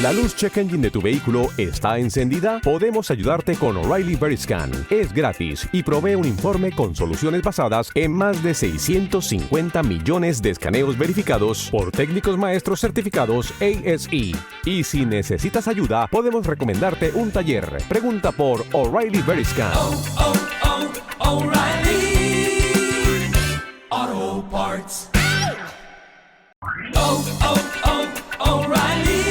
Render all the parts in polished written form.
¿La luz check engine de tu vehículo está encendida? Podemos ayudarte con O'Reilly Veriscan. Es gratis y provee un informe con soluciones basadas en más de 650 millones de escaneos verificados por técnicos maestros certificados ASE. Y si necesitas ayuda, podemos recomendarte un taller. Pregunta por O'Reilly Veriscan. O'Reilly Auto Parts. O'Reilly.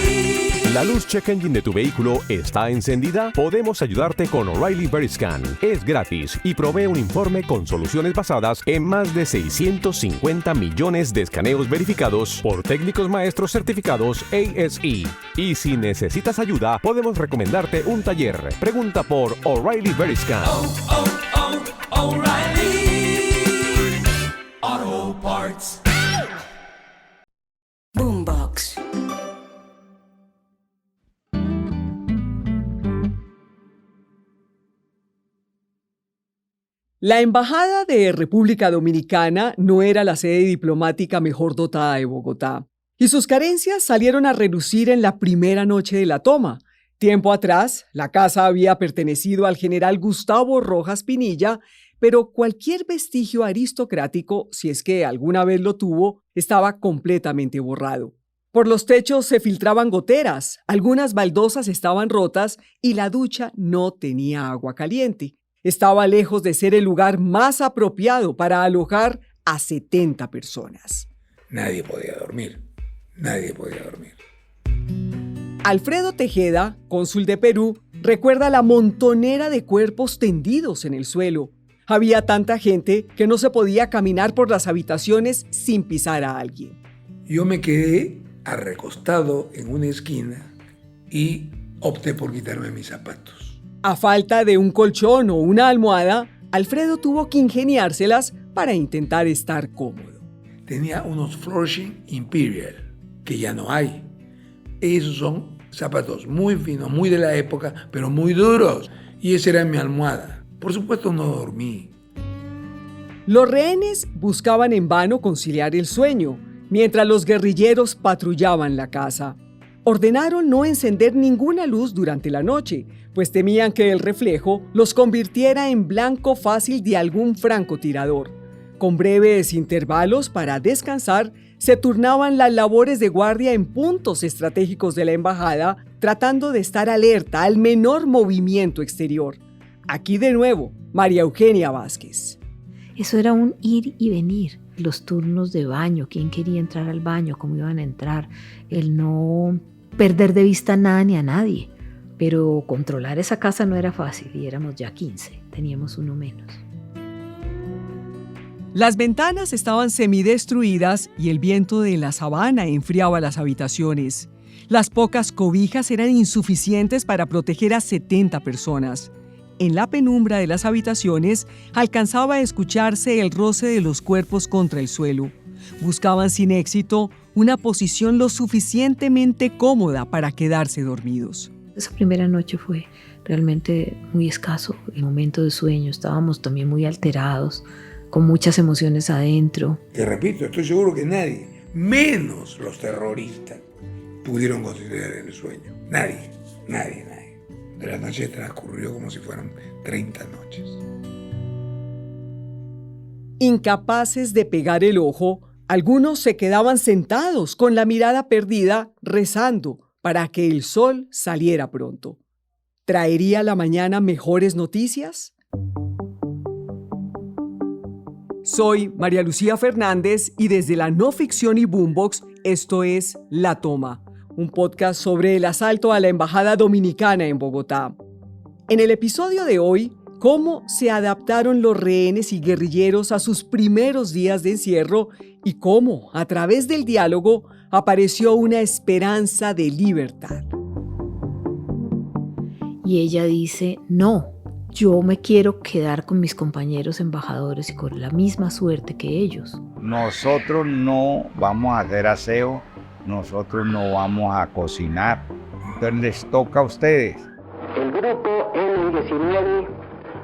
¿La luz check engine de tu vehículo está encendida? Podemos ayudarte con O'Reilly Veriscan. Es gratis y provee un informe con soluciones basadas en más de 650 millones de escaneos verificados por técnicos maestros certificados ASE. Y si necesitas ayuda, podemos recomendarte un taller. Pregunta por O'Reilly Veriscan. O'Reilly Auto Parts. Boombox. La Embajada de República Dominicana no era la sede diplomática mejor dotada de Bogotá, y sus carencias salieron a relucir en la primera noche de la toma. Tiempo atrás, la casa había pertenecido al general Gustavo Rojas Pinilla, pero cualquier vestigio aristocrático, si es que alguna vez lo tuvo, estaba completamente borrado. Por los techos se filtraban goteras, algunas baldosas estaban rotas y la ducha no tenía agua caliente. Estaba lejos de ser el lugar más apropiado para alojar a 70 personas. Nadie podía dormir. Alfredo Tejeda, cónsul de Perú, recuerda la montonera de cuerpos tendidos en el suelo. Había tanta gente que no se podía caminar por las habitaciones sin pisar a alguien. Yo me quedé recostado en una esquina y opté por quitarme mis zapatos. A falta de un colchón o una almohada, Alfredo tuvo que ingeniárselas para intentar estar cómodo. Tenía unos Flourishing Imperial, que ya no hay. Esos son zapatos muy finos, muy de la época, pero muy duros. Y esa era mi almohada. Por supuesto no dormí. Los rehenes buscaban en vano conciliar el sueño, mientras los guerrilleros patrullaban la casa. Ordenaron no encender ninguna luz durante la noche, pues temían que el reflejo los convirtiera en blanco fácil de algún francotirador. Con breves intervalos para descansar, se turnaban las labores de guardia en puntos estratégicos de la embajada, tratando de estar alerta al menor movimiento exterior. Aquí de nuevo, María Eugenia Vázquez. Eso era un ir y venir, los turnos de baño, quién quería entrar al baño, cómo iban a entrar, el no perder de vista a nada ni a nadie. Pero controlar esa casa no era fácil y éramos ya 15, teníamos uno menos. Las ventanas estaban semidestruidas y el viento de la sabana enfriaba las habitaciones. Las pocas cobijas eran insuficientes para proteger a 70 personas. En la penumbra de las habitaciones alcanzaba a escucharse el roce de los cuerpos contra el suelo. Buscaban sin éxito una posición lo suficientemente cómoda para quedarse dormidos. Esa primera noche fue realmente muy escaso el momento de sueño. Estábamos también muy alterados, con muchas emociones adentro. Te repito, estoy seguro que nadie, menos los terroristas, pudieron conciliar el sueño. Nadie. De la noche transcurrió como si fueran 30 noches. Incapaces de pegar el ojo, algunos se quedaban sentados con la mirada perdida, rezando para que el sol saliera pronto. ¿Traería la mañana mejores noticias? Soy María Lucía Fernández y desde la no ficción y Boombox, esto es La Toma, un podcast sobre el asalto a la Embajada Dominicana en Bogotá. En el episodio de hoy, cómo se adaptaron los rehenes y guerrilleros a sus primeros días de encierro y cómo, a través del diálogo, apareció una esperanza de libertad. Y ella dice, no, yo me quiero quedar con mis compañeros embajadores y con la misma suerte que ellos. Nosotros no vamos a hacer aseo, nosotros no vamos a cocinar, entonces les toca a ustedes. El grupo N19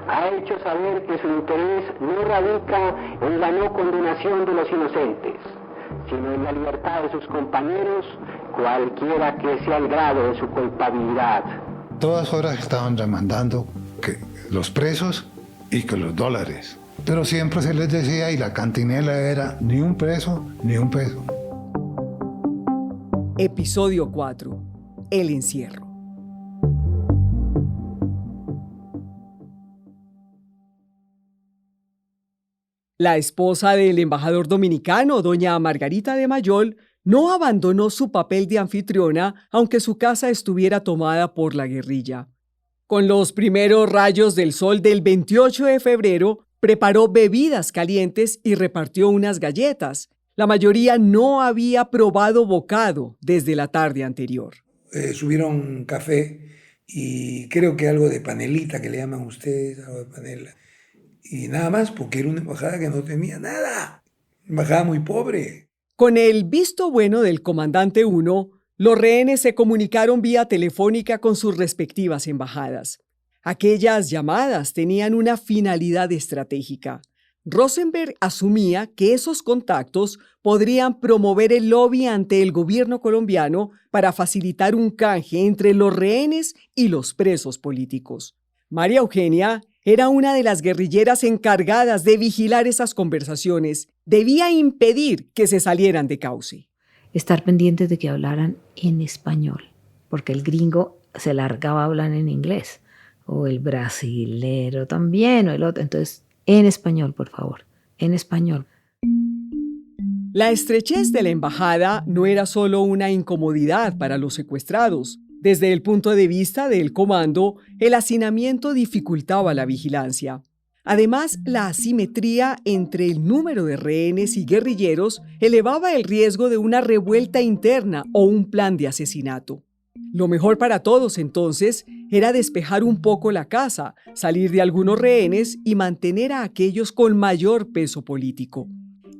ha hecho saber que su interés no radica en la no condenación de los inocentes, sino en la libertad de sus compañeros, cualquiera que sea el grado de su culpabilidad. Todas horas estaban demandando que los presos y que los dólares. Pero siempre se les decía, y la cantinela era ni un preso, ni un peso. Episodio 4. El encierro. La esposa del embajador dominicano, doña Margarita de Mayol, no abandonó su papel de anfitriona, aunque su casa estuviera tomada por la guerrilla. Con los primeros rayos del sol del 28 de febrero, preparó bebidas calientes y repartió unas galletas. La mayoría no había probado bocado desde la tarde anterior. Subieron café y creo que algo de panelita, que le llaman ustedes, algo de panela. Y nada más, porque era una embajada que no tenía nada. Una embajada muy pobre. Con el visto bueno del comandante 1, los rehenes se comunicaron vía telefónica con sus respectivas embajadas. Aquellas llamadas tenían una finalidad estratégica. Rosenberg asumía que esos contactos podrían promover el lobby ante el gobierno colombiano para facilitar un canje entre los rehenes y los presos políticos. María Eugenia era una de las guerrilleras encargadas de vigilar esas conversaciones. Debía impedir que se salieran de cauce. Estar pendientes de que hablaran en español, porque el gringo se largaba a hablar en inglés, o el brasilero también, o el otro. Entonces, en español, por favor, en español. La estrechez de la embajada no era solo una incomodidad para los secuestrados. Desde el punto de vista del comando, el hacinamiento dificultaba la vigilancia. Además, la asimetría entre el número de rehenes y guerrilleros elevaba el riesgo de una revuelta interna o un plan de asesinato. Lo mejor para todos, entonces, era despejar un poco la casa, salir de algunos rehenes y mantener a aquellos con mayor peso político.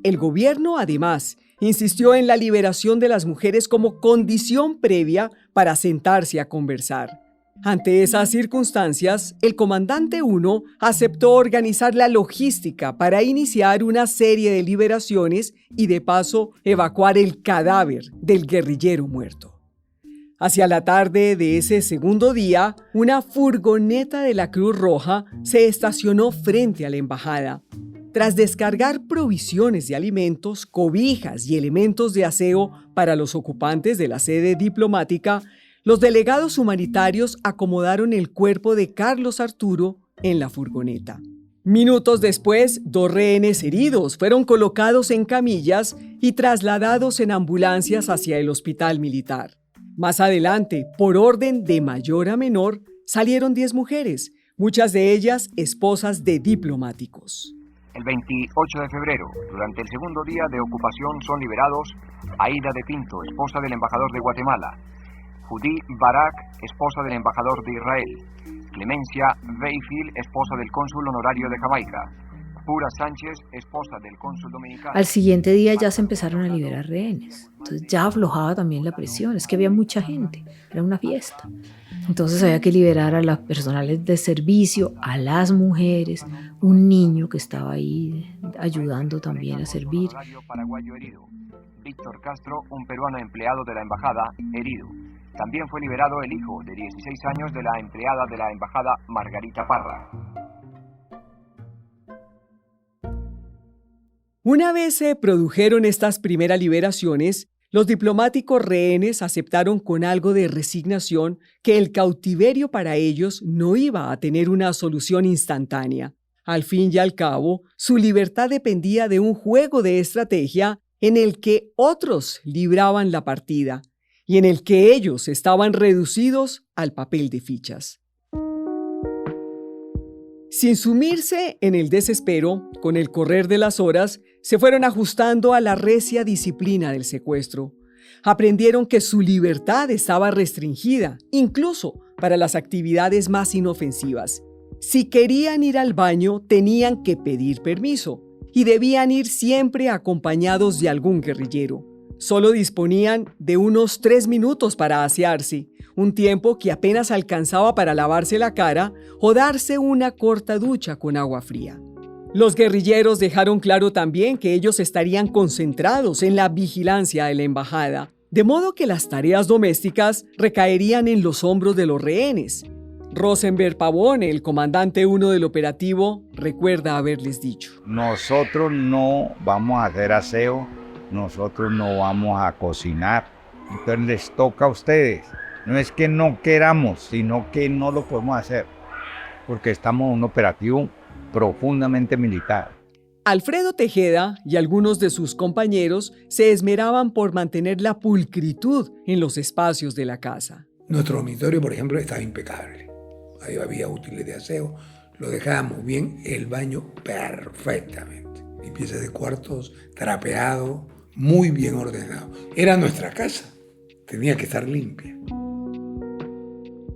El gobierno, además, insistió en la liberación de las mujeres como condición previa para sentarse a conversar. Ante esas circunstancias, el comandante 1 aceptó organizar la logística para iniciar una serie de liberaciones y de paso evacuar el cadáver del guerrillero muerto. Hacia la tarde de ese segundo día, una furgoneta de la Cruz Roja se estacionó frente a la embajada. Tras descargar provisiones de alimentos, cobijas y elementos de aseo para los ocupantes de la sede diplomática, los delegados humanitarios acomodaron el cuerpo de Carlos Arturo en la furgoneta. Minutos después, 2 rehenes heridos fueron colocados en camillas y trasladados en ambulancias hacia el hospital militar. Más adelante, por orden de mayor a menor, salieron 10 mujeres, muchas de ellas esposas de diplomáticos. El 28 de febrero, durante el segundo día de ocupación, son liberados Aida de Pinto, esposa del embajador de Guatemala, Judy Barak, esposa del embajador de Israel, Clemencia Bayfield, esposa del cónsul honorario de Jamaica, Pura Sánchez, esposa del cónsul dominicano. Al siguiente día ya se empezaron a liberar rehenes. Entonces ya aflojaba también la presión. Es que había mucha gente, era una fiesta. Entonces había que liberar a los personales de servicio, a las mujeres, un niño que estaba ahí ayudando también a servir. Paraguayo herido. Víctor Castro, un peruano empleado de la embajada, herido. También fue liberado el hijo de 16 años de la empleada de la embajada, Margarita Parra. Una vez se produjeron estas primeras liberaciones, los diplomáticos rehenes aceptaron con algo de resignación que el cautiverio para ellos no iba a tener una solución instantánea. Al fin y al cabo, su libertad dependía de un juego de estrategia en el que otros libraban la partida y en el que ellos estaban reducidos al papel de fichas. Sin sumirse en el desespero, con el correr de las horas, se fueron ajustando a la recia disciplina del secuestro. Aprendieron que su libertad estaba restringida, incluso para las actividades más inofensivas. Si querían ir al baño, tenían que pedir permiso y debían ir siempre acompañados de algún guerrillero. Solo disponían de unos 3 minutos para asearse, un tiempo que apenas alcanzaba para lavarse la cara o darse una corta ducha con agua fría. Los guerrilleros dejaron claro también que ellos estarían concentrados en la vigilancia de la embajada, de modo que las tareas domésticas recaerían en los hombros de los rehenes. Rosenberg Pavón, el comandante 1 del operativo, recuerda haberles dicho: nosotros no vamos a hacer aseo, nosotros no vamos a cocinar, entonces les toca a ustedes. No es que no queramos, sino que no lo podemos hacer, porque estamos en un operativo profundamente militar. Alfredo Tejeda y algunos de sus compañeros se esmeraban por mantener la pulcritud en los espacios de la casa. Nuestro dormitorio, por ejemplo, estaba impecable. Ahí había útiles de aseo, lo dejábamos bien, el baño perfectamente. Limpieza de cuartos, trapeado, muy bien ordenado. Era nuestra casa, tenía que estar limpia.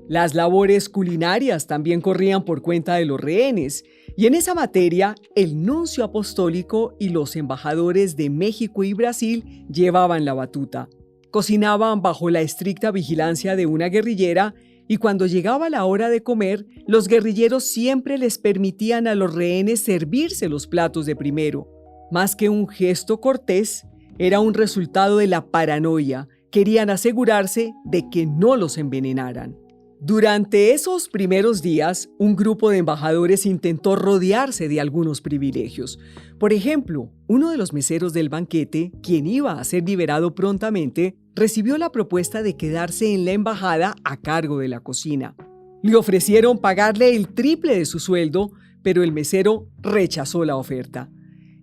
Las labores culinarias también corrían por cuenta de los rehenes, y en esa materia, el nuncio apostólico y los embajadores de México y Brasil llevaban la batuta. Cocinaban bajo la estricta vigilancia de una guerrillera, y cuando llegaba la hora de comer, los guerrilleros siempre les permitían a los rehenes servirse los platos de primero. Más que un gesto cortés, era un resultado de la paranoia. Querían asegurarse de que no los envenenaran. Durante esos primeros días, un grupo de embajadores intentó rodearse de algunos privilegios. Por ejemplo, uno de los meseros del banquete, quien iba a ser liberado prontamente, recibió la propuesta de quedarse en la embajada a cargo de la cocina. Le ofrecieron pagarle el triple de su sueldo, pero el mesero rechazó la oferta.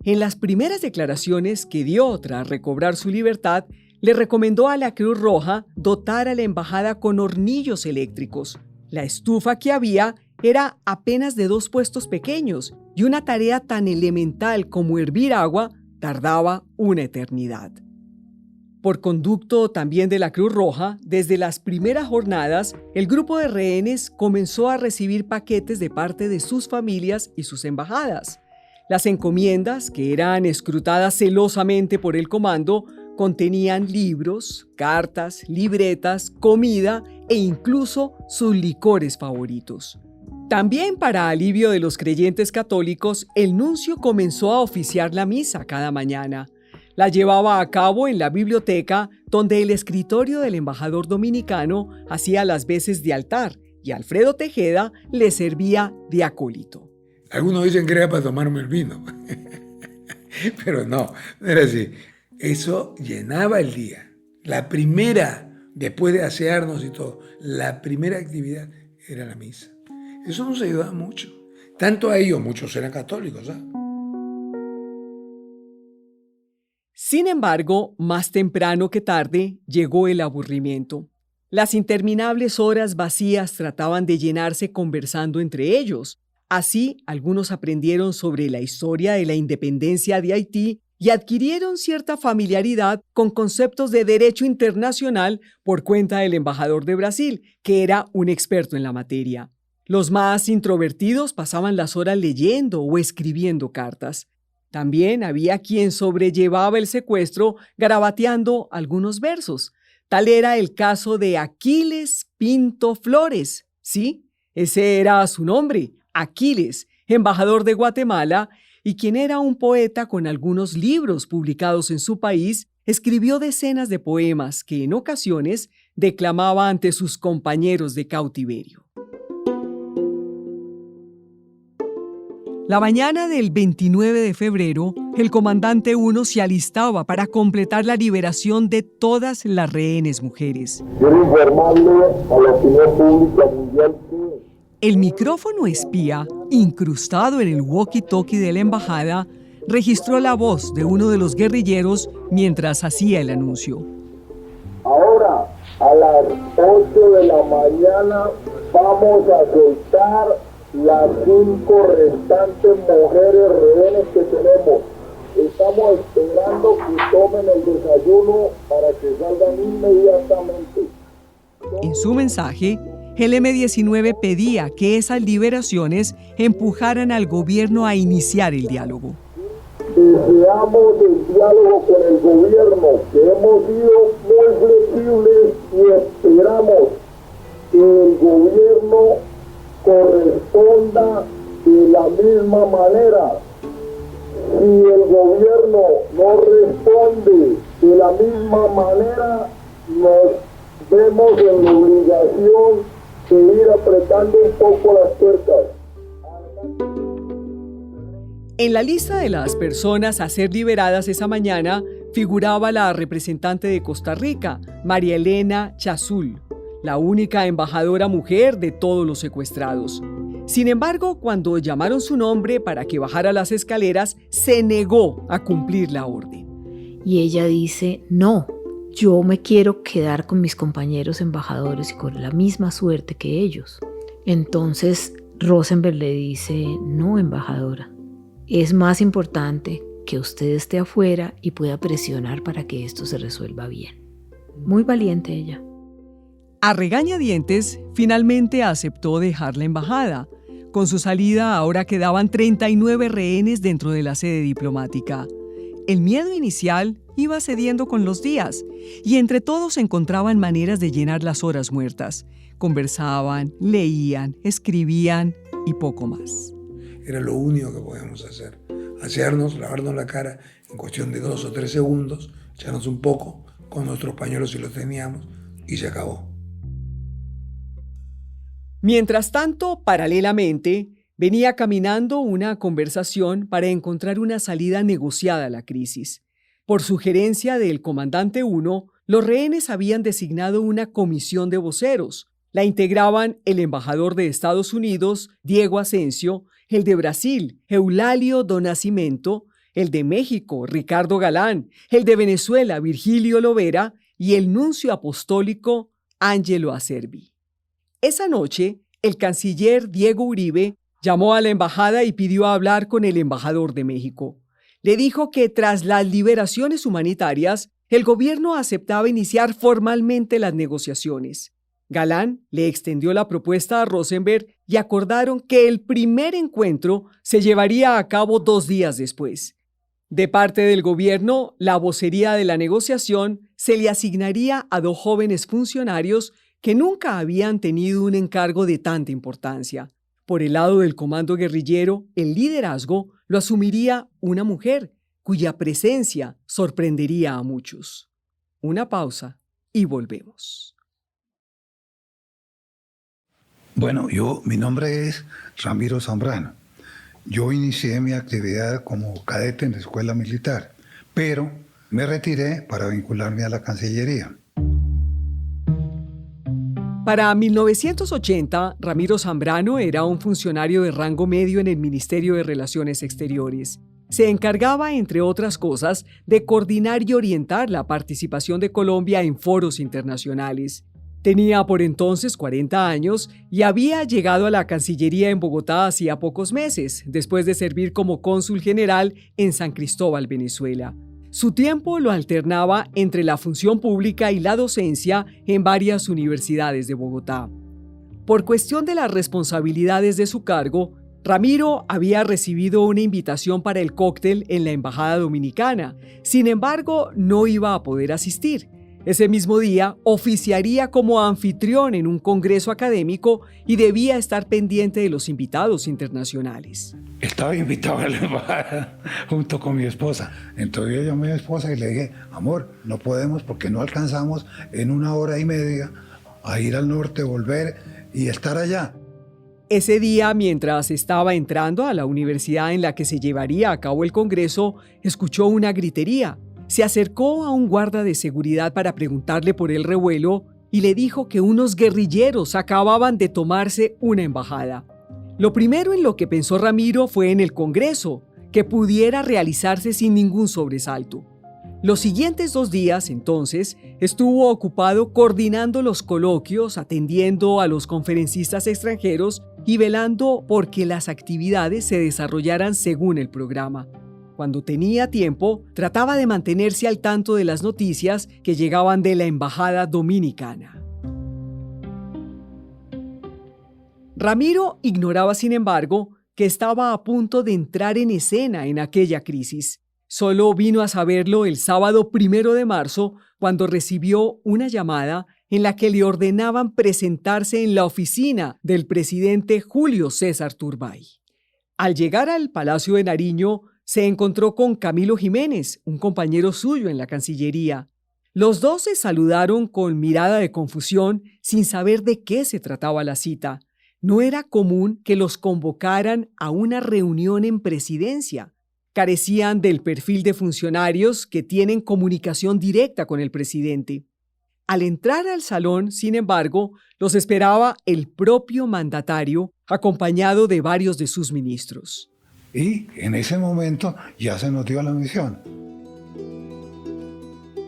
En las primeras declaraciones que dio tras recobrar su libertad, le recomendó a la Cruz Roja dotar a la embajada con hornillos eléctricos. La estufa que había era apenas de 2 puestos pequeños y una tarea tan elemental como hervir agua tardaba una eternidad. Por conducto también de la Cruz Roja, desde las primeras jornadas, el grupo de rehenes comenzó a recibir paquetes de parte de sus familias y sus embajadas. Las encomiendas, que eran escrutadas celosamente por el comando, contenían libros, cartas, libretas, comida e incluso sus licores favoritos. También para alivio de los creyentes católicos, el nuncio comenzó a oficiar la misa cada mañana. La llevaba a cabo en la biblioteca, donde el escritorio del embajador dominicano hacía las veces de altar y Alfredo Tejeda le servía de acólito. Algunos dicen que era para tomarme el vino, pero no era así. Eso llenaba el día. La primera, después de asearnos y todo, la primera actividad era la misa. Eso nos ayudaba mucho. Tanto a ellos, muchos eran católicos, ¿sabes? Sin embargo, más temprano que tarde, llegó el aburrimiento. Las interminables horas vacías trataban de llenarse conversando entre ellos. Así, algunos aprendieron sobre la historia de la independencia de Haití y adquirieron cierta familiaridad con conceptos de derecho internacional por cuenta del embajador de Brasil, que era un experto en la materia. Los más introvertidos pasaban las horas leyendo o escribiendo cartas. También había quien sobrellevaba el secuestro garabateando algunos versos. Tal era el caso de Aquiles Pinto Flores. Sí, ese era su nombre, Aquiles, embajador de Guatemala, y quien era un poeta con algunos libros publicados en su país, escribió decenas de poemas que en ocasiones declamaba ante sus compañeros de cautiverio. La mañana del 29 de febrero, el comandante 1 se alistaba para completar la liberación de todas las rehenes mujeres. Quiero informarle a la opinión pública mundial que el micrófono espía, incrustado en el walkie-talkie de la embajada, registró la voz de uno de los guerrilleros mientras hacía el anuncio. Ahora, a las 8 de la mañana, vamos a soltar las 5 restantes mujeres rehenes que tenemos. Estamos esperando que tomen el desayuno para que salgan inmediatamente. En su mensaje, el M-19 pedía que esas liberaciones empujaran al gobierno a iniciar el diálogo. Deseamos el diálogo con el gobierno, que hemos sido muy flexibles y esperamos que el gobierno corresponda de la misma manera. si el gobierno no responde de la misma manera, nos vemos en la obligación de ir apretando un poco las tuercas. En la lista de las personas a ser liberadas esa mañana figuraba la representante de Costa Rica, María Elena Chazul, la única embajadora mujer de todos los secuestrados. Sin embargo, cuando llamaron su nombre para que bajara las escaleras, se negó a cumplir la orden. Y ella dice, no, yo me quiero quedar con mis compañeros embajadores y con la misma suerte que ellos. Entonces Rosenberg le dice, no, embajadora, es más importante que usted esté afuera y pueda presionar para que esto se resuelva bien. Muy valiente ella. A regañadientes, finalmente aceptó dejar la embajada. Con su salida ahora quedaban 39 rehenes dentro de la sede diplomática. El miedo inicial iba cediendo con los días y entre todos encontraban maneras de llenar las horas muertas. Conversaban, leían, escribían y poco más. Era lo único que podíamos hacer. Asearnos, lavarnos la cara en cuestión de 2 o 3 segundos, echarnos un poco con nuestros pañuelos si los teníamos y se acabó. Mientras tanto, paralelamente, venía caminando una conversación para encontrar una salida negociada a la crisis. Por sugerencia del comandante 1, los rehenes habían designado una comisión de voceros. La integraban el embajador de Estados Unidos, Diego Asensio, el de Brasil, Eulalio do Nascimento, el de México, Ricardo Galán, el de Venezuela, Virgilio Lovera, y el nuncio apostólico, Angelo Acerbi. Esa noche, el canciller Diego Uribe llamó a la embajada y pidió hablar con el embajador de México. Le dijo que tras las liberaciones humanitarias, el gobierno aceptaba iniciar formalmente las negociaciones. Galán le extendió la propuesta a Rosenberg y acordaron que el primer encuentro se llevaría a cabo 2 días después. De parte del gobierno, la vocería de la negociación se le asignaría a 2 jóvenes funcionarios que nunca habían tenido un encargo de tanta importancia. Por el lado del comando guerrillero, el liderazgo lo asumiría una mujer, cuya presencia sorprendería a muchos. Una pausa y volvemos. Bueno, mi nombre es Ramiro Zambrano. Yo inicié mi actividad como cadete en la escuela militar, pero me retiré para vincularme a la Cancillería. Para 1980, Ramiro Zambrano era un funcionario de rango medio en el Ministerio de Relaciones Exteriores. Se encargaba, entre otras cosas, de coordinar y orientar la participación de Colombia en foros internacionales. Tenía por entonces 40 años y había llegado a la Cancillería en Bogotá hacía pocos meses, después de servir como cónsul general en San Cristóbal, Venezuela. Su tiempo lo alternaba entre la función pública y la docencia en varias universidades de Bogotá. Por cuestión de las responsabilidades de su cargo, Ramiro había recibido una invitación para el cóctel en la Embajada Dominicana. Sin embargo, no iba a poder asistir. Ese mismo día oficiaría como anfitrión en un congreso académico y debía estar pendiente de los invitados internacionales. Estaba invitado a la embajada junto con mi esposa. Entonces yo llamé a mi esposa y le dije, amor, no podemos porque no alcanzamos en 1 hora y media a ir al norte, volver y estar allá. Ese día, mientras estaba entrando a la universidad en la que se llevaría a cabo el congreso, escuchó una gritería. Se acercó a un guarda de seguridad para preguntarle por el revuelo y le dijo que unos guerrilleros acababan de tomarse una embajada. Lo primero en lo que pensó Ramiro fue en el Congreso, que pudiera realizarse sin ningún sobresalto. Los siguientes 2 días, entonces, estuvo ocupado coordinando los coloquios, atendiendo a los conferencistas extranjeros y velando por que las actividades se desarrollaran según el programa. Cuando tenía tiempo, trataba de mantenerse al tanto de las noticias que llegaban de la Embajada Dominicana. Ramiro ignoraba, sin embargo, que estaba a punto de entrar en escena en aquella crisis. Solo vino a saberlo el sábado 1 de marzo, cuando recibió una llamada en la que le ordenaban presentarse en la oficina del presidente Julio César Turbay. Al llegar al Palacio de Nariño, Se encontró con Camilo Jiménez, un compañero suyo en la Cancillería. Los dos se saludaron con mirada de confusión, sin saber de qué se trataba la cita. No era común que los convocaran a una reunión en presidencia. Carecían del perfil de funcionarios que tienen comunicación directa con el presidente. Al entrar al salón, sin embargo, los esperaba el propio mandatario, acompañado de varios de sus ministros. Y en ese momento ya se nos dio la misión.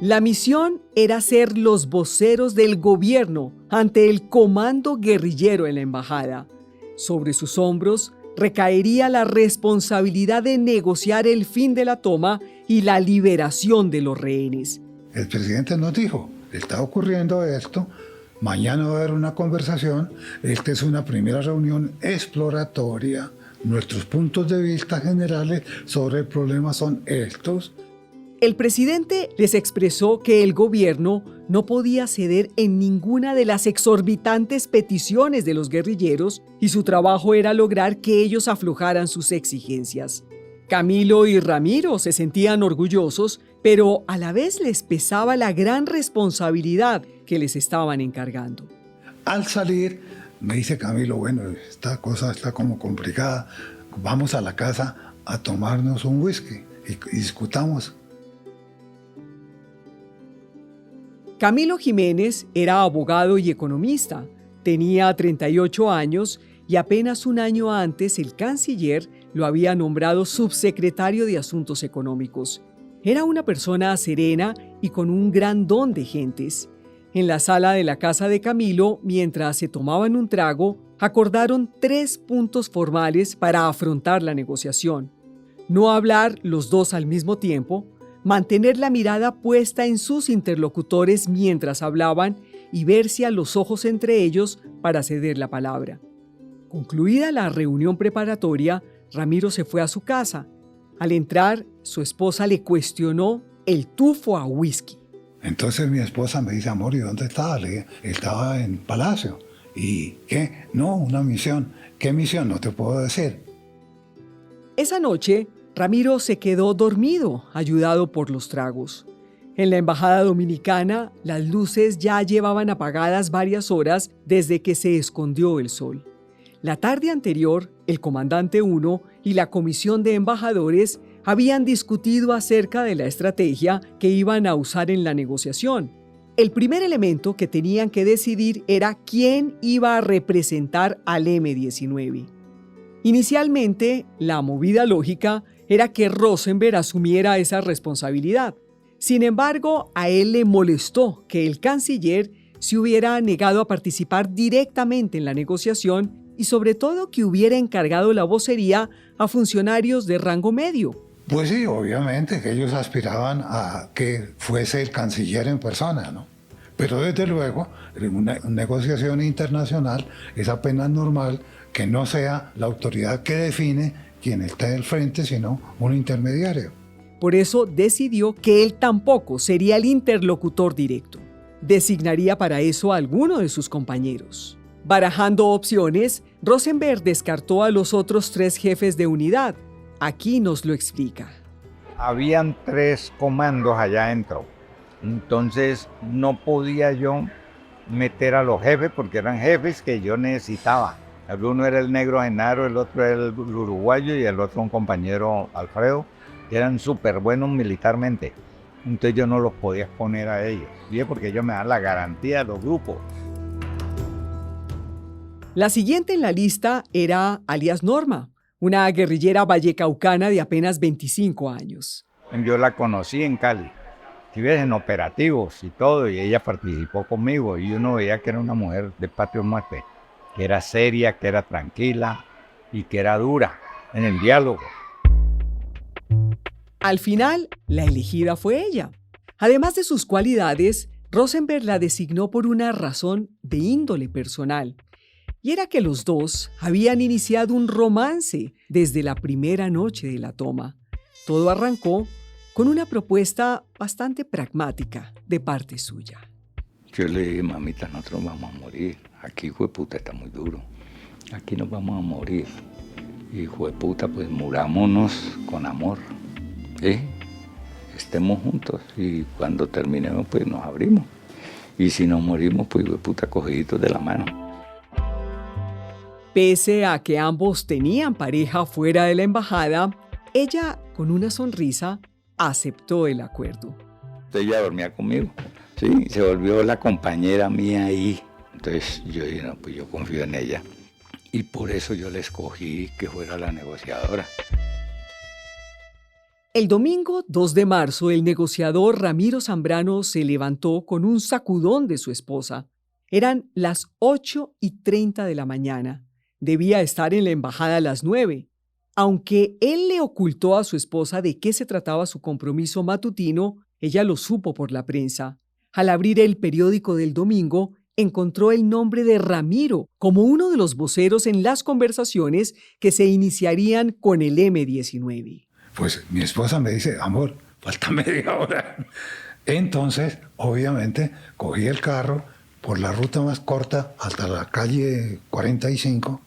La misión era ser los voceros del gobierno ante el comando guerrillero en la embajada. Sobre sus hombros recaería la responsabilidad de negociar el fin de la toma y la liberación de los rehenes. El presidente nos dijo, está ocurriendo esto, mañana va a haber una conversación, esta es una primera reunión exploratoria, nuestros puntos de vista generales sobre el problema son estos. El presidente les expresó que el gobierno no podía ceder en ninguna de las exorbitantes peticiones de los guerrilleros y su trabajo era lograr que ellos aflojaran sus exigencias. Camilo y Ramiro se sentían orgullosos, pero a la vez les pesaba la gran responsabilidad que les estaban encargando. Al salir, me dice Camilo, bueno, esta cosa está como complicada, vamos a la casa a tomarnos un whisky y discutamos. Camilo Jiménez era abogado y economista, tenía 38 años y apenas un año antes el canciller lo había nombrado subsecretario de Asuntos Económicos. Era una persona serena y con un gran don de gentes. En la sala de la casa de Camilo, mientras se tomaban un trago, acordaron 3 puntos formales para afrontar la negociación. No hablar los dos al mismo tiempo, mantener la mirada puesta en sus interlocutores mientras hablaban y verse a los ojos entre ellos para ceder la palabra. Concluida la reunión preparatoria, Ramiro se fue a su casa. Al entrar, su esposa le cuestionó el tufo a whisky. Entonces mi esposa me dice, amor, ¿y dónde estaba? Le dije, estaba en Palacio. ¿Y qué? No, una misión. ¿Qué misión? No te puedo decir. Esa noche, Ramiro se quedó dormido, ayudado por los tragos. En la embajada dominicana, las luces ya llevaban apagadas varias horas desde que se escondió el sol. La tarde anterior, el comandante 1 y la comisión de embajadores habían discutido acerca de la estrategia que iban a usar en la negociación. El primer elemento que tenían que decidir era quién iba a representar al M-19. Inicialmente, la movida lógica era que Rosenberg asumiera esa responsabilidad. Sin embargo, a él le molestó que el canciller se hubiera negado a participar directamente en la negociación y sobre todo que hubiera encargado la vocería a funcionarios de rango medio. Pues sí, obviamente que ellos aspiraban a que fuese el canciller en persona, ¿no? Pero desde luego, en una negociación internacional es apenas normal que no sea la autoridad que define quien esté al frente, sino un intermediario. Por eso decidió que él tampoco sería el interlocutor directo. Designaría para eso a alguno de sus compañeros. Barajando opciones, Rosenberg descartó a los otros 3 jefes de unidad. Aquí nos lo explica. Habían 3 comandos allá adentro. Entonces no podía yo meter a los jefes porque eran jefes que yo necesitaba. El uno era el negro Genaro, el otro era el uruguayo y el otro un compañero Alfredo. Eran súper buenos militarmente. Entonces yo no los podía exponer a ellos. ¿Sí? Porque ellos me dan la garantía de los grupos. La siguiente en la lista era alias Norma, una guerrillera vallecaucana de apenas 25 años. Yo la conocí en Cali, en operativos y todo, y ella participó conmigo, y uno veía que era una mujer de patria o muerte, que era seria, que era tranquila y que era dura en el diálogo. Al final, la elegida fue ella. Además de sus cualidades, Rosenberg la designó por una razón de índole personal. Y era que los dos habían iniciado un romance desde la primera noche de la toma. Todo arrancó con una propuesta bastante pragmática de parte suya. Yo le dije, mamita, nosotros vamos a morir. Aquí, hijo de puta, está muy duro. Aquí nos vamos a morir. hijo de puta, pues murámonos con amor, estemos juntos y cuando terminemos pues nos abrimos. Y si nos morimos, pues hijo de puta, cogiditos de la mano. Pese a que ambos tenían pareja fuera de la embajada, ella, con una sonrisa, aceptó el acuerdo. Ella dormía conmigo, sí, se volvió la compañera mía ahí. Entonces yo dije, no, pues yo confío en ella. Y por eso yo le escogí que fuera la negociadora. El domingo 2 de marzo, el negociador Ramiro Zambrano se levantó con un sacudón de su esposa. Eran las 8:30 de la mañana. Debía estar en la embajada a las 9. Aunque él le ocultó a su esposa de qué se trataba su compromiso matutino, ella lo supo por la prensa. Al abrir el periódico del domingo, encontró el nombre de Ramiro como uno de los voceros en las conversaciones que se iniciarían con el M-19. Pues mi esposa me dice, amor, falta media hora. Entonces, obviamente, cogí el carro por la ruta más corta hasta la calle 45.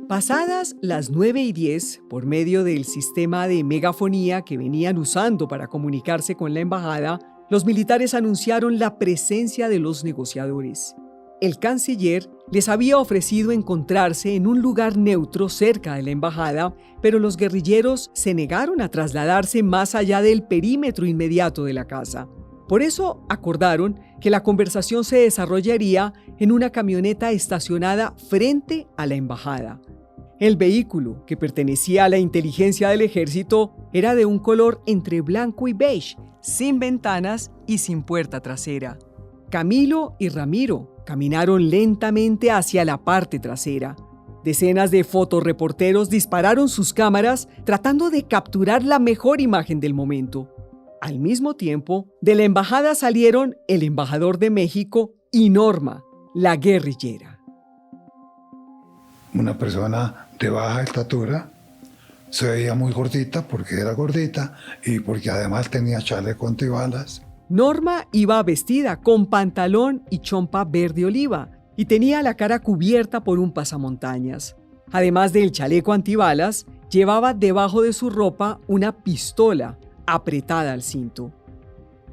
Pasadas las 9:10, por medio del sistema de megafonía que venían usando para comunicarse con la embajada, los militares anunciaron la presencia de los negociadores. El canciller les había ofrecido encontrarse en un lugar neutro cerca de la embajada, pero los guerrilleros se negaron a trasladarse más allá del perímetro inmediato de la casa. Por eso acordaron que la conversación se desarrollaría en una camioneta estacionada frente a la embajada. El vehículo, que pertenecía a la inteligencia del ejército, era de un color entre blanco y beige, sin ventanas y sin puerta trasera. Camilo y Ramiro caminaron lentamente hacia la parte trasera. Decenas de fotoreporteros dispararon sus cámaras tratando de capturar la mejor imagen del momento. Al mismo tiempo, de la embajada salieron el embajador de México y Norma, la guerrillera. Una persona de baja estatura, se veía muy gordita porque era gordita y porque además tenía chaleco antibalas. Norma iba vestida con pantalón y chompa verde oliva y tenía la cara cubierta por un pasamontañas. Además del chaleco antibalas, llevaba debajo de su ropa una pistola apretada al cinto.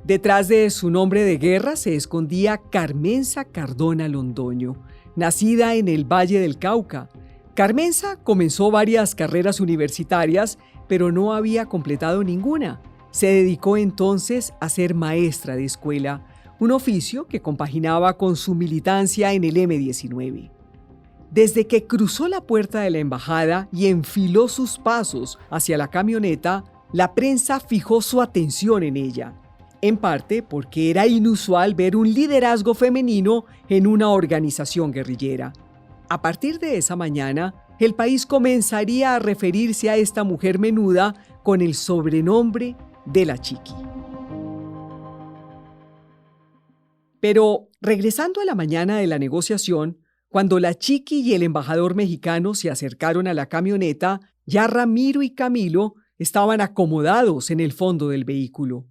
Detrás de su nombre de guerra se escondía Carmenza Cardona Londoño, nacida en el Valle del Cauca. Carmenza comenzó varias carreras universitarias, pero no había completado ninguna. Se dedicó entonces a ser maestra de escuela, un oficio que compaginaba con su militancia en el M-19. Desde que cruzó la puerta de la embajada y enfiló sus pasos hacia la camioneta, la prensa fijó su atención en ella, en parte porque era inusual ver un liderazgo femenino en una organización guerrillera. A partir de esa mañana, el país comenzaría a referirse a esta mujer menuda con el sobrenombre de la Chiqui. Pero, regresando a la mañana de la negociación, cuando la Chiqui y el embajador mexicano se acercaron a la camioneta, ya Ramiro y Camilo estaban acomodados en el fondo del vehículo.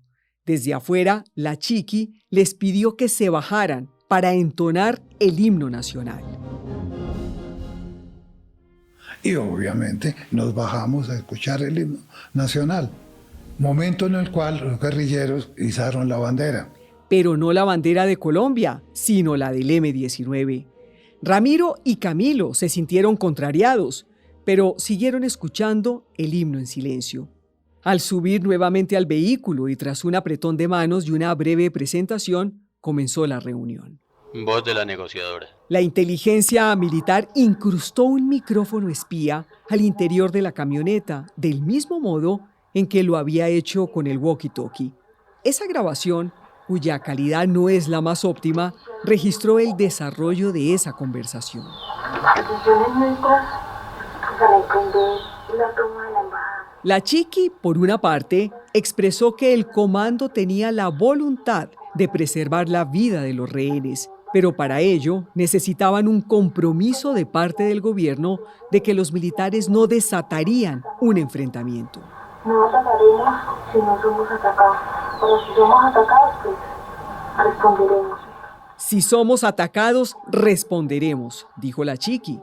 Desde afuera, la Chiqui les pidió que se bajaran para entonar el himno nacional. Y obviamente nos bajamos a escuchar el himno nacional, momento en el cual los guerrilleros izaron la bandera. Pero no la bandera de Colombia, sino la del M-19. Ramiro y Camilo se sintieron contrariados, pero siguieron escuchando el himno en silencio. Al subir nuevamente al vehículo y tras un apretón de manos y una breve presentación, comenzó la reunión. Voz de la negociadora. La inteligencia militar incrustó un micrófono espía al interior de la camioneta, del mismo modo en que lo había hecho con el walkie-talkie. Esa grabación, cuya calidad no es la más óptima, registró el desarrollo de esa conversación. La Chiqui, por una parte, expresó que el comando tenía la voluntad de preservar la vida de los rehenes, pero para ello necesitaban un compromiso de parte del gobierno de que los militares no desatarían un enfrentamiento. No atacaremos si no somos atacados, pero si somos atacados, pues responderemos. Si somos atacados, responderemos, dijo la Chiqui.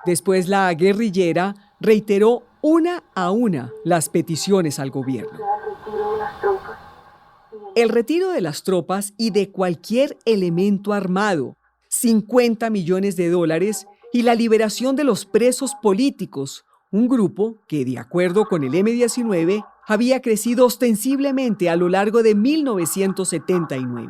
Después la guerrillera reiteró una a una las peticiones al gobierno. El retiro de las tropas y de cualquier elemento armado, $50 millones y la liberación de los presos políticos, un grupo que, de acuerdo con el M-19, había crecido ostensiblemente a lo largo de 1979.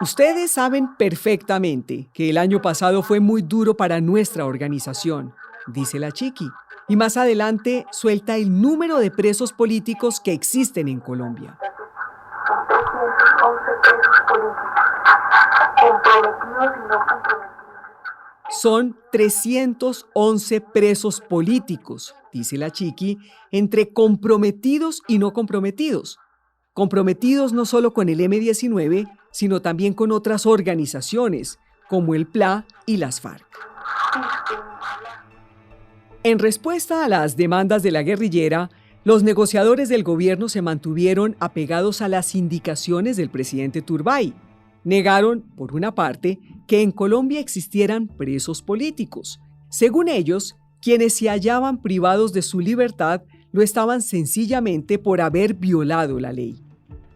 Ustedes saben perfectamente que el año pasado fue muy duro para nuestra organización, dice la Chiqui, y más adelante suelta el número de presos políticos que existen en Colombia. Son 311 presos políticos, dice la Chiqui, entre comprometidos y no comprometidos. Comprometidos no solo con el M-19, sino también con otras organizaciones, como el PLA y las FARC. En respuesta a las demandas de la guerrillera, los negociadores del gobierno se mantuvieron apegados a las indicaciones del presidente Turbay. Negaron, por una parte, que en Colombia existieran presos políticos. Según ellos, quienes se hallaban privados de su libertad lo estaban sencillamente por haber violado la ley.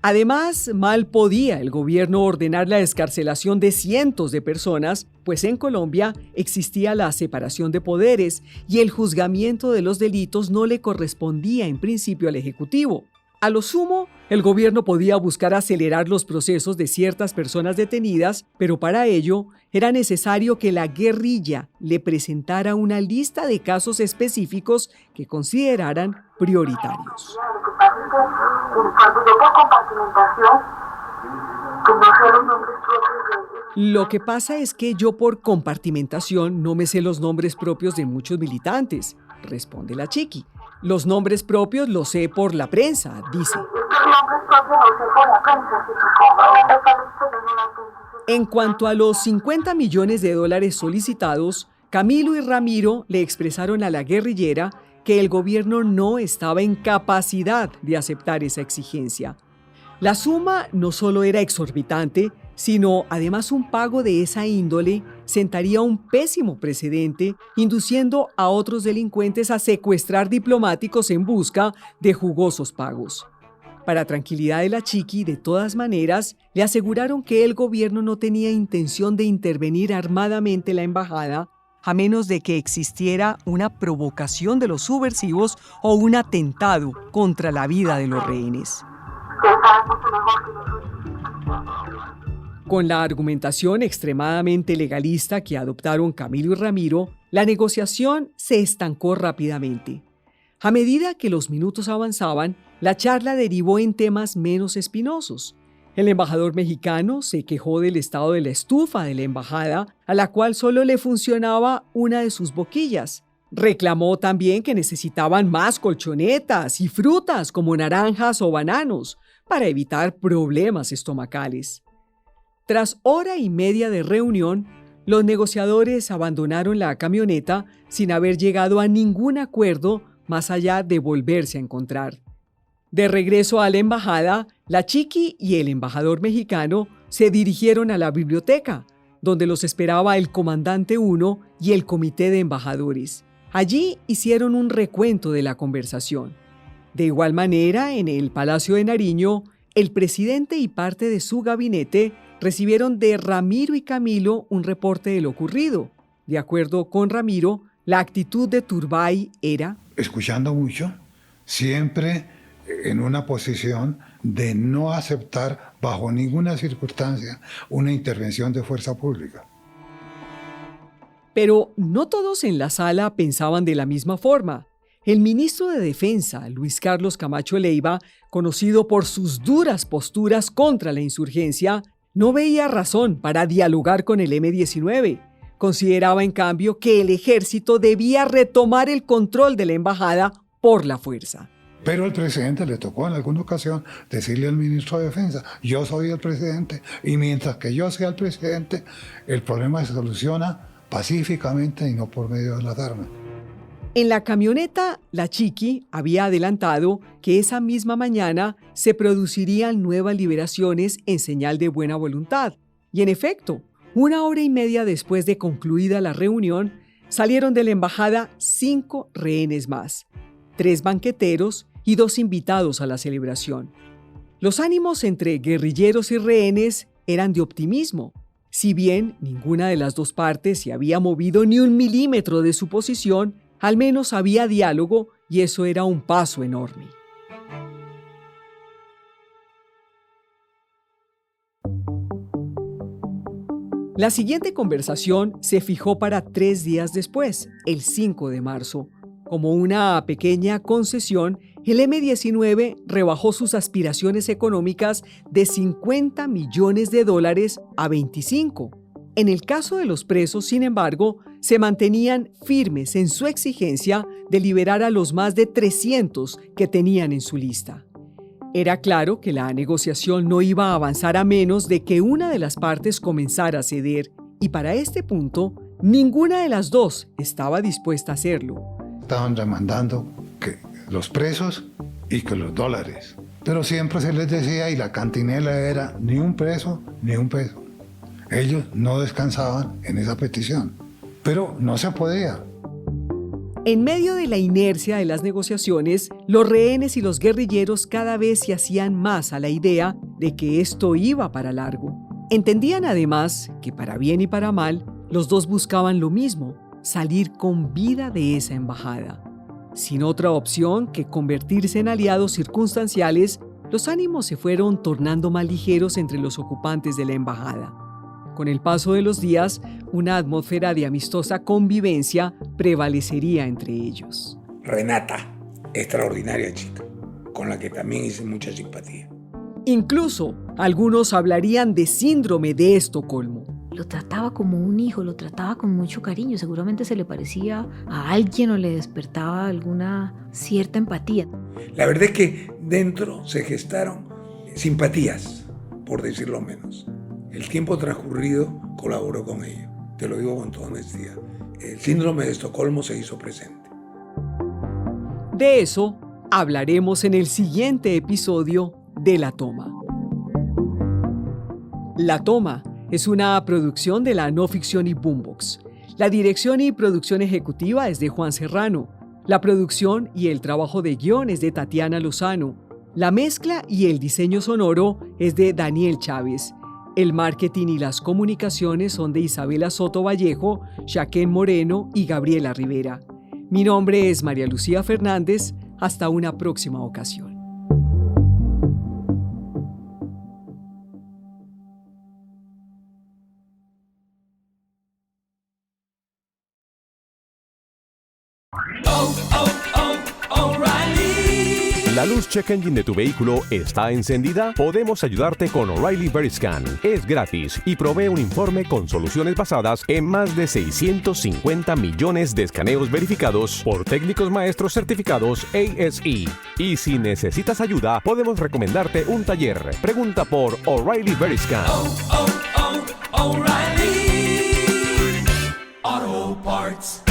Además, mal podía el gobierno ordenar la excarcelación de cientos de personas, pues en Colombia existía la separación de poderes y el juzgamiento de los delitos no le correspondía en principio al Ejecutivo. A lo sumo, el gobierno podía buscar acelerar los procesos de ciertas personas detenidas, pero para ello era necesario que la guerrilla le presentara una lista de casos específicos que consideraran prioritarios. Lo que pasa es que yo por compartimentación no me sé los nombres propios de muchos militantes, responde la Chiqui. Los nombres propios los sé por la prensa, dice. En cuanto a los $50 millones solicitados, Camilo y Ramiro le expresaron a la guerrillera que el gobierno no estaba en capacidad de aceptar esa exigencia. La suma no solo era exorbitante, sino además un pago de esa índole sentaría un pésimo precedente, induciendo a otros delincuentes a secuestrar diplomáticos en busca de jugosos pagos. Para tranquilidad de la Chiqui, de todas maneras, le aseguraron que el gobierno no tenía intención de intervenir armadamente la embajada, a menos de que existiera una provocación de los subversivos o un atentado contra la vida de los rehenes. Con la argumentación extremadamente legalista que adoptaron Camilo y Ramiro, la negociación se estancó rápidamente. A medida que los minutos avanzaban, la charla derivó en temas menos espinosos. El embajador mexicano se quejó del estado de la estufa de la embajada, a la cual solo le funcionaba una de sus boquillas. Reclamó también que necesitaban más colchonetas y frutas como naranjas o bananos para evitar problemas estomacales. Tras hora y media de reunión, los negociadores abandonaron la camioneta sin haber llegado a ningún acuerdo más allá de volverse a encontrar. De regreso a la embajada, la Chiqui y el embajador mexicano se dirigieron a la biblioteca, donde los esperaba el comandante 1 y el comité de embajadores. Allí hicieron un recuento de la conversación. De igual manera, en el Palacio de Nariño, el presidente y parte de su gabinete recibieron de Ramiro y Camilo un reporte de lo ocurrido. De acuerdo con Ramiro, la actitud de Turbay era escuchando mucho, siempre en una posición de no aceptar bajo ninguna circunstancia una intervención de fuerza pública. Pero no todos en la sala pensaban de la misma forma. El ministro de Defensa, Luis Carlos Camacho Leiva, conocido por sus duras posturas contra la insurgencia, no veía razón para dialogar con el M-19. Consideraba, en cambio, que el ejército debía retomar el control de la embajada por la fuerza. Pero al presidente le tocó en alguna ocasión decirle al ministro de Defensa, yo soy el presidente, y mientras que yo sea el presidente, el problema se soluciona pacíficamente y no por medio de las armas. En la camioneta, la Chiqui había adelantado que esa misma mañana se producirían nuevas liberaciones en señal de buena voluntad. Y en efecto, 1 hora y media después de concluida la reunión, salieron de la embajada 5 rehenes más, 3 banqueteros y 2 invitados a la celebración. Los ánimos entre guerrilleros y rehenes eran de optimismo. Si bien ninguna de las dos partes se había movido ni 1 milímetro de su posición, al menos había diálogo y eso era un paso enorme. La siguiente conversación se fijó para 3 días después, el 5 de marzo. Como una pequeña concesión, el M-19 rebajó sus aspiraciones económicas de $50 millones a 25. En el caso de los presos, sin embargo, se mantenían firmes en su exigencia de liberar a los más de 300 que tenían en su lista. Era claro que la negociación no iba a avanzar a menos de que una de las partes comenzara a ceder, y para este punto, ninguna de las dos estaba dispuesta a hacerlo. Estaban demandando que los presos y que los dólares. Pero siempre se les decía, y la cantinela era ni un preso ni un peso. Ellos no descansaban en esa petición, pero no se podía. En medio de la inercia de las negociaciones, los rehenes y los guerrilleros cada vez se hacían más a la idea de que esto iba para largo. Entendían además que para bien y para mal, los dos buscaban lo mismo, salir con vida de esa embajada. Sin otra opción que convertirse en aliados circunstanciales, los ánimos se fueron tornando más ligeros entre los ocupantes de la embajada. Con el paso de los días, una atmósfera de amistosa convivencia prevalecería entre ellos. Renata, extraordinaria chica, con la que también hice mucha simpatía. Incluso, algunos hablarían de síndrome de Estocolmo. Lo trataba como un hijo, lo trataba con mucho cariño. Seguramente se le parecía a alguien o le despertaba alguna cierta empatía. La verdad es que dentro se gestaron simpatías, por decirlo menos. El tiempo transcurrido colaboró con ello. Te lo digo con toda honestidad. El síndrome de Estocolmo se hizo presente. De eso hablaremos en el siguiente episodio de La Toma. La Toma es una producción de la no ficción y Boombox. La dirección y producción ejecutiva es de Juan Serrano. La producción y el trabajo de guión es de Tatiana Lozano. La mezcla y el diseño sonoro es de Daniel Chávez. El marketing y las comunicaciones son de Isabela Soto Vallejo, Jaquén Moreno y Gabriela Rivera. Mi nombre es María Lucía Fernández. Hasta una próxima ocasión. ¿La luz check engine de tu vehículo está encendida? Podemos ayudarte con O'Reilly Veriscan. Es gratis y provee un informe con soluciones basadas en más de 650 millones de escaneos verificados por técnicos maestros certificados ASE. Y si necesitas ayuda, podemos recomendarte un taller. Pregunta por O'Reilly Veriscan. O'Reilly Auto Parts.